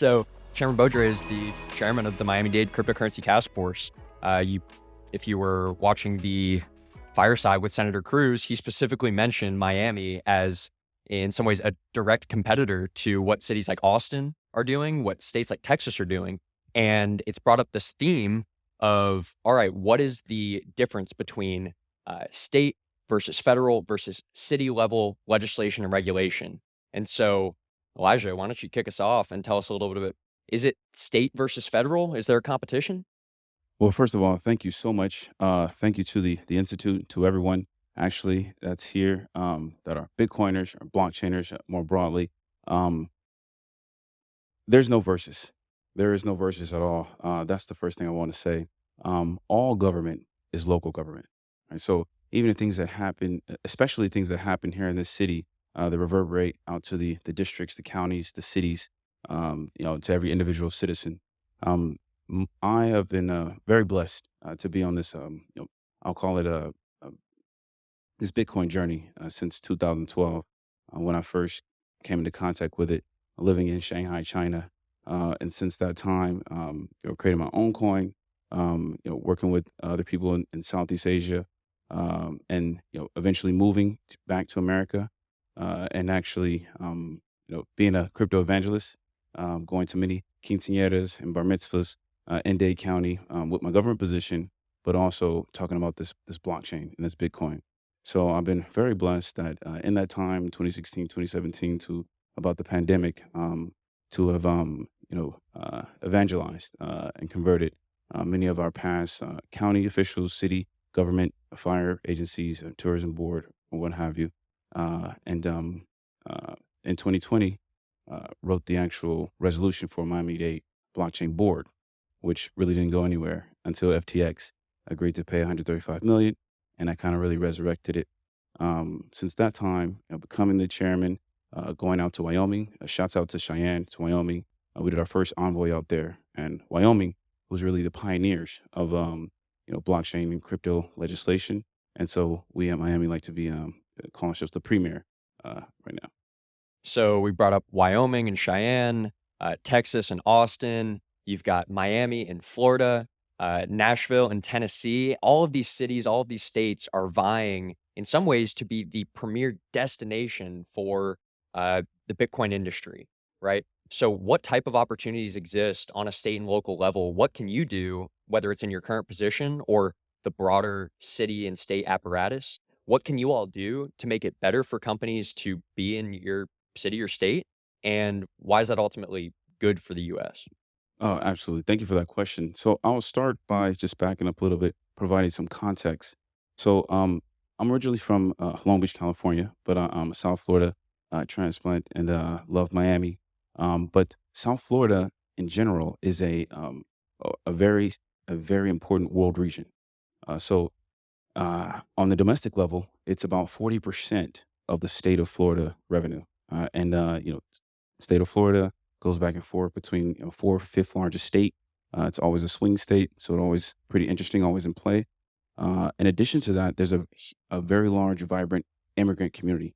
So Chairman Bowdre is the chairman of the Miami-Dade Cryptocurrency Task Force. If you were watching the fireside with Senator Cruz, he specifically mentioned Miami as, in some ways, a direct competitor to what cities like Austin are doing, what states like Texas are doing. And it's brought up this theme of, all right, what is the difference between state versus federal versus city level legislation and regulation? And so, Elijah, why don't you kick us off and tell us a little bit? Is it state versus federal? Is there a competition? Well, first of all, thank you so much. Thank you to the institute, to everyone actually that's here, that are Bitcoiners or blockchainers more broadly. Um, there's no versus. There is no versus at all. That's the first thing I want to say. All government is local government, right? So even the things that happen, especially things that happen here in this city, that reverberate out to the districts, the counties, the cities, to every individual citizen. Um, I have been very blessed to be on this. I'll call it a this Bitcoin journey since 2012, when I first came into contact with it, living in Shanghai, China. And since that time, creating my own coin, working with other people in Southeast Asia, and eventually moving back to America, and actually, being a crypto evangelist, going to many quinceañeras and bar mitzvahs in Dade County, with my government position, but also talking about this blockchain and this Bitcoin. So I've been very blessed that in that time, 2016, 2017, to about the pandemic, to have evangelized and converted many of our past county officials, city government, fire agencies, tourism board, or what have you. And In 2020, wrote the actual resolution for Miami-Dade blockchain board, which really didn't go anywhere until FTX agreed to pay 135 million, and I kind of really resurrected it. Since that time, becoming the chairman, going out to Wyoming. Shouts out to Cheyenne, to Wyoming. We did our first envoy out there, and Wyoming was really the pioneers of blockchain and crypto legislation. And so we at Miami like to be calling ourselves the premier right now. So we brought up Wyoming and Cheyenne, Texas and Austin. You've got Miami and Florida, Nashville and Tennessee. All of these cities, all of these states are vying in some ways to be the premier destination for the Bitcoin industry, right? So, what type of opportunities exist on a state and local level? What can you do, whether it's in your current position or the broader city and state apparatus? What can you all do to make it better for companies to be in your city or state? And why is that ultimately good for the US? Oh, absolutely. Thank you for that question. So I'll start by just backing up a little bit, providing some context. So I'm originally from Long Beach, California, but I'm a South Florida transplant and love Miami. But South Florida in general is a very important world region. On the domestic level, it's about 40% of the state of Florida revenue. And State of Florida goes back and forth between fourth, fifth largest state. It's always a swing state, so it's always pretty interesting, always in play. In addition to that, there's a very large, vibrant immigrant community.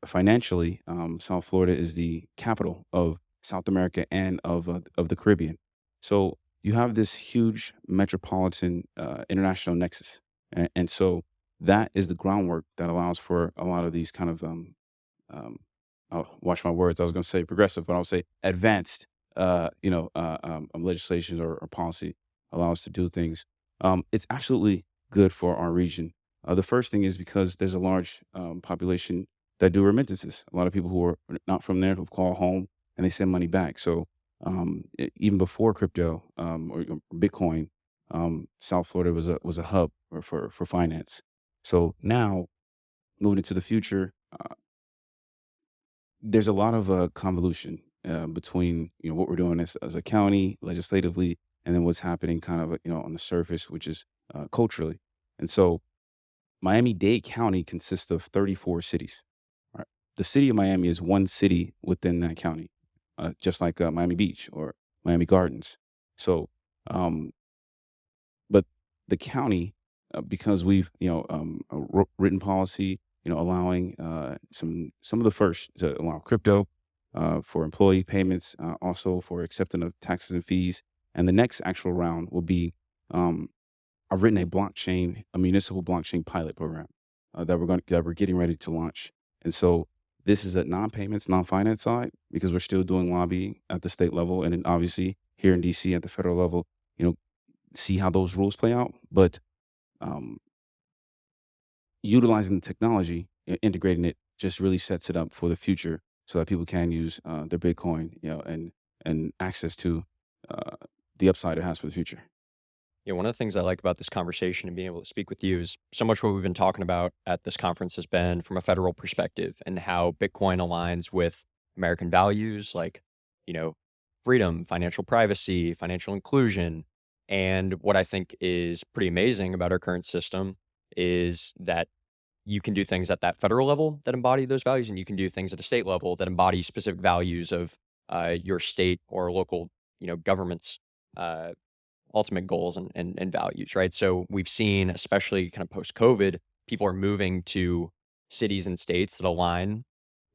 Financially, South Florida is the capital of South America and of the Caribbean. So you have this huge metropolitan international nexus, and so that is the groundwork that allows for a lot of these kind of um, I'll watch my words. I was going to say progressive, but I'll say advanced, legislation or policy allow us to do things. It's absolutely good for our region. The first thing is because there's a large population that do remittances. A lot of people who are not from there who call home and they send money back. So even before crypto or Bitcoin, South Florida was a hub for finance. So now moving into the future, there's a lot of convolution between what we're doing as a county legislatively, and then what's happening kind of on the surface, which is culturally. And so Miami-Dade County consists of 34 cities. Right? The city of Miami is one city within that county, just like Miami Beach or Miami Gardens. So, um, but the county, because we've written policy, allowing some of the first to allow crypto, for employee payments, also for accepting of taxes and fees. And the next actual round will be um, I've written a municipal blockchain pilot program that we're getting ready to launch. And so this is a non-payments, non-finance side because we're still doing lobbying at the state level, and then obviously here in DC at the federal level, you know, see how those rules play out. But um, utilizing the technology, integrating it, just really sets it up for the future so that people can use their Bitcoin, and access to uh, the upside it has for the future. Yeah, one of the things I like about this conversation and being able to speak with you is so much what we've been talking about at this conference has been from a federal perspective and how Bitcoin aligns with American values like, you know, freedom, financial privacy, financial inclusion. And what I think is pretty amazing about our current system is that you can do things at that federal level that embody those values, and you can do things at a state level that embody specific values of your state or local, government's uh, ultimate goals and values, right? So we've seen, especially kind of post COVID, people are moving to cities and states that align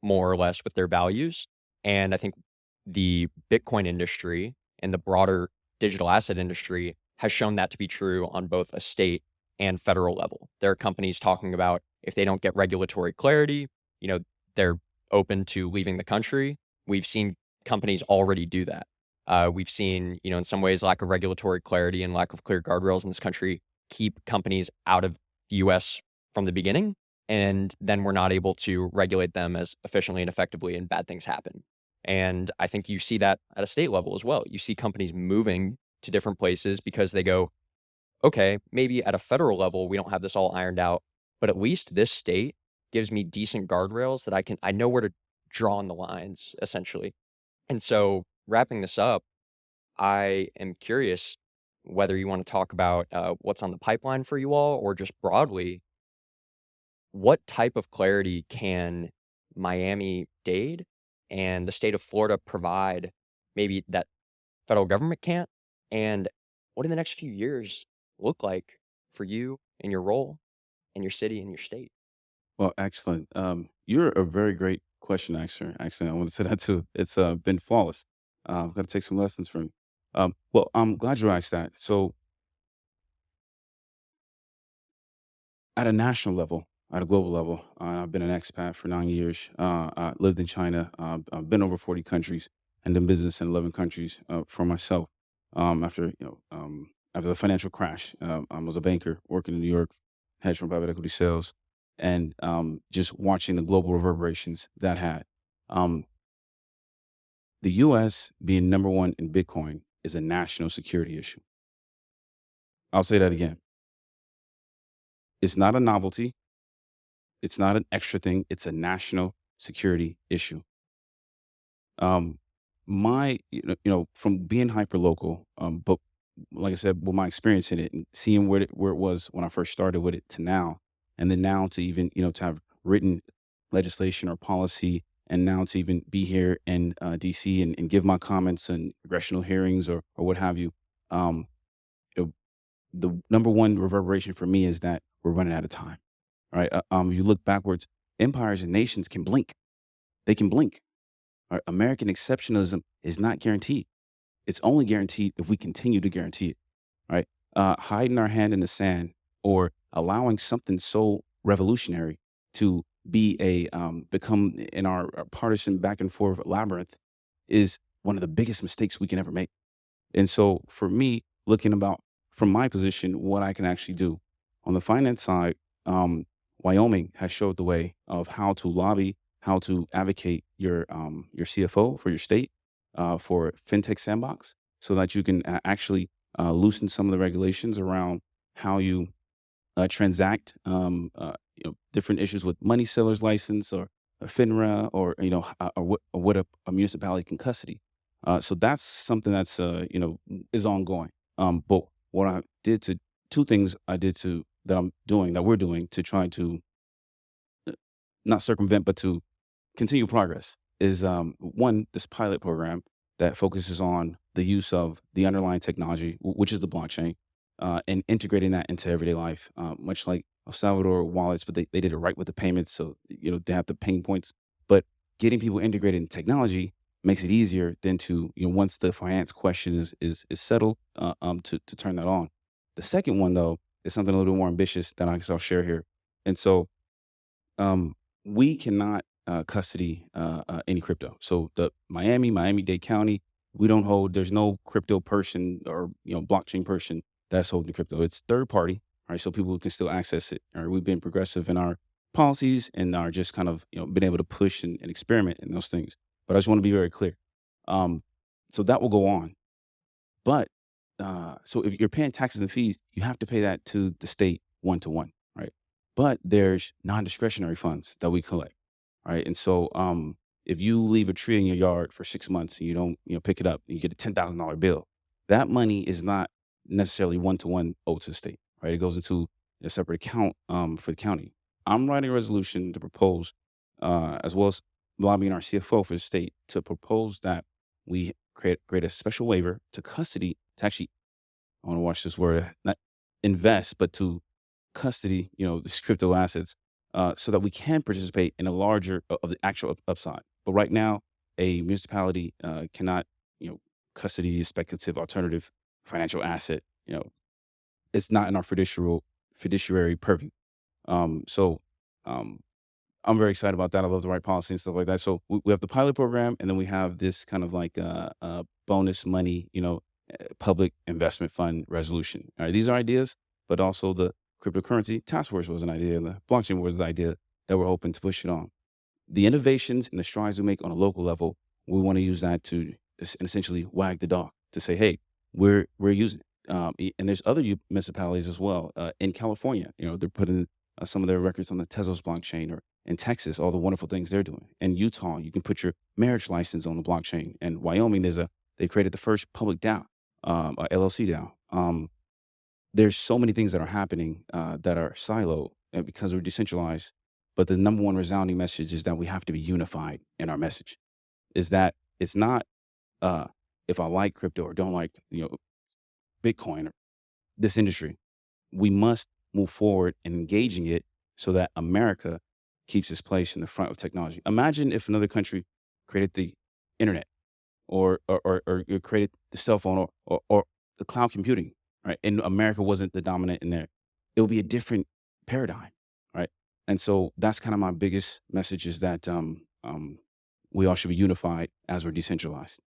more or less with their values. And I think the Bitcoin industry and the broader digital asset industry has shown that to be true on both a state and federal level. There are companies talking about if they don't get regulatory clarity, you know, they're open to leaving the country. We've seen companies already do that. We've seen, in some ways, lack of regulatory clarity and lack of clear guardrails in this country keep companies out of the US from the beginning. And then we're not able to regulate them as efficiently and effectively, and bad things happen. And I think you see that at a state level as well. You see companies moving to different places because they go, okay, maybe at a federal level, we don't have this all ironed out, but at least this state gives me decent guardrails that I know where to draw on the lines, essentially. And so wrapping this up, I am curious whether you want to talk about what's on the pipeline for you all, or just broadly, what type of clarity can Miami-Dade and the state of Florida provide, maybe that federal government can't? And what do the next few years look like for you and your role in your city and your state? Well, excellent. You're a very great question answer. Actually, I want to say that too. It's been flawless. I've got to take some lessons from you. Well, I'm glad you asked that. So, at a national level, at a global level, I've been an expat for 9 years. I lived in China. I've been over 40 countries and done business in 11 countries for myself. After the financial crash, I was a banker working in New York, hedge fund private equity sales, and just watching the global reverberations that had. Um, the U.S. being number one in Bitcoin is a national security issue. I'll say that again. It's not a novelty. It's not an extra thing. It's a national security issue. Um, from being hyper local, but like I said, with my experience in it and seeing where it was when I first started with it to now, and then now to even to have written legislation or policy, and now to even be here in DC and give my comments and congressional hearings or what have you. Um, it- the number one reverberation for me is that we're running out of time. Right? If you look backwards, empires and nations can blink. They can blink. Right? American exceptionalism is not guaranteed. It's only guaranteed if we continue to guarantee it. Right? Hiding our hand in the sand or allowing something so revolutionary to be become in our partisan back and forth labyrinth is one of the biggest mistakes we can ever make. And so for me, looking about from my position, what I can actually do on the finance side, um, Wyoming has showed the way of how to lobby, how to advocate your CFO for your state for fintech sandbox, so that you can actually loosen some of the regulations around how you transact, different issues with money seller's license or FINRA or or what a municipality can custody. So that's something that's is ongoing. But what I did to two things I did to that I'm doing that we're doing to try to not circumvent but to continue progress is one, this pilot program that focuses on the use of the underlying technology, which is the blockchain, and integrating that into everyday life, much like El Salvador wallets, but they did it right with the payments. So, they have the pain points, but getting people integrated in technology makes it easier than to, once the finance question is settled, to turn that on. The second one though is something a little more ambitious that I guess I'll share here. And so um, we cannot custody any crypto. So the Miami-Dade County, we don't hold. There's no crypto person or blockchain person that's holding crypto. It's third party, right? So people can still access it. All right, we've been progressive in our policies and are just kind of been able to push and experiment in those things. But I just want to be very clear. Um, so that will go on. But so if you're paying taxes and fees, you have to pay that to the state one to one, right? But there's non-discretionary funds that we collect, right? And so if you leave a tree in your yard for 6 months and you don't, pick it up, and you get a $10,000 bill. That money is not necessarily one to one owed to the state, right? It goes into a separate account for the county. I'm writing a resolution to propose, as well as lobbying our CFO for the state to propose that we create a special waiver to custody to actually, I want to watch this word, not invest, but to custody, these crypto assets, so that we can participate in a larger of the actual upside. But right now, a municipality cannot, custody a speculative alternative financial asset. It's not in our fiduciary purview. So um, I'm very excited about that. I love the right policy and stuff like that. So we have the pilot program, and then we have this kind of like bonus money, public investment fund resolution. All right, these are ideas, but also the cryptocurrency task force was an idea, and the blockchain was an idea that we're hoping to push it on. The innovations and the strides we make on a local level, we want to use that to essentially wag the dog to say, hey, we're using it. And there's other municipalities as well in California. They're putting some of their records on the Tezos blockchain, or in Texas, all the wonderful things they're doing. In Utah, you can put your marriage license on the blockchain. And Wyoming, they created the first public DAO, a LLC DAO. There's so many things that are happening that are siloed because we're decentralized. But the number one resounding message is that we have to be unified in our message. Is that it's not if I like crypto or don't like Bitcoin or this industry. We must move forward in engaging it so that America keeps its place in the front of technology. Imagine if another country created the internet or created the cell phone or the cloud computing, right? And America wasn't the dominant in there. It would be a different paradigm, right? And so that's kind of my biggest message is that we all should be unified as we're decentralized.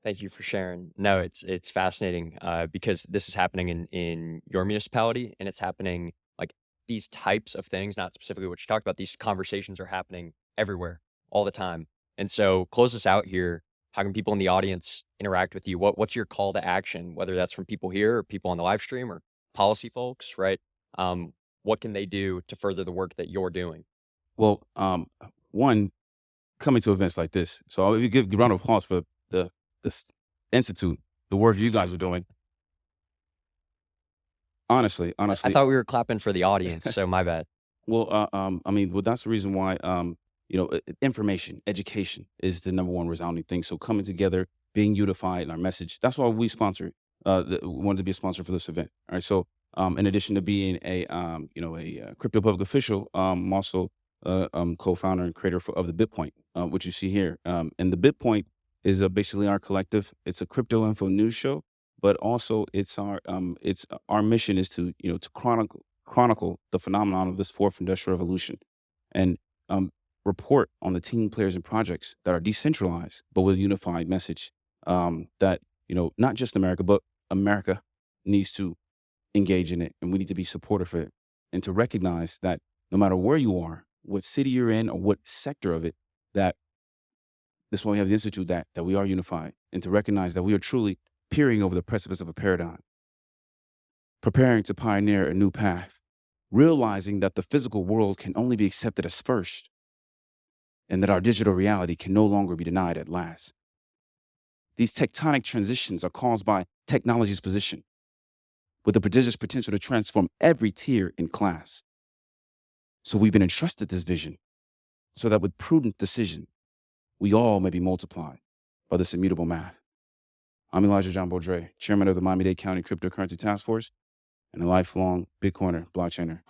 Thank you for sharing. No, it's fascinating because this is happening in your municipality, and it's happening like these types of things, not specifically what you talked about. These conversations are happening everywhere, all the time. And so, close us out here. How can people in the audience interact with you? What's your call to action? Whether that's from people here, or people on the live stream, or policy folks, right? What can they do to further the work that you're doing? Well, one, coming to events like this. So if you give a round of applause for the this institute, the work you guys are doing. Honestly, I honestly, thought we were clapping for the audience, so my bad. well, I mean, well, that's the reason why, information, education is the number one resounding thing. So coming together, being unified in our message. That's why we sponsored. We wanted to be a sponsor for this event. All right. So, in addition to being a crypto public official, I'm also co-founder and creator of the BitPoint, which you see here. And the BitPoint is basically our collective. It's a crypto info news show, but also it's our mission is to to chronicle the phenomenon of this fourth industrial revolution, and report on the team, players, and projects that are decentralized but with a unified message. That not just America, but America needs to engage in it, and we need to be supportive of it, and to recognize that no matter where you are, what city you're in, or what sector of it, that that's why we have the institute, that we are unified, and to recognize that we are truly peering over the precipice of a paradigm, preparing to pioneer a new path, realizing that the physical world can only be accepted as first, and that our digital reality can no longer be denied at last. These tectonic transitions are caused by technology's position, with the prodigious potential to transform every tier in class. So we've been entrusted this vision, so that with prudent decision, we all may be multiplied by this immutable math. I'm Elijah John Bowdre, chairman of the Miami-Dade County Cryptocurrency Task Force and a lifelong Bitcoiner blockchainer.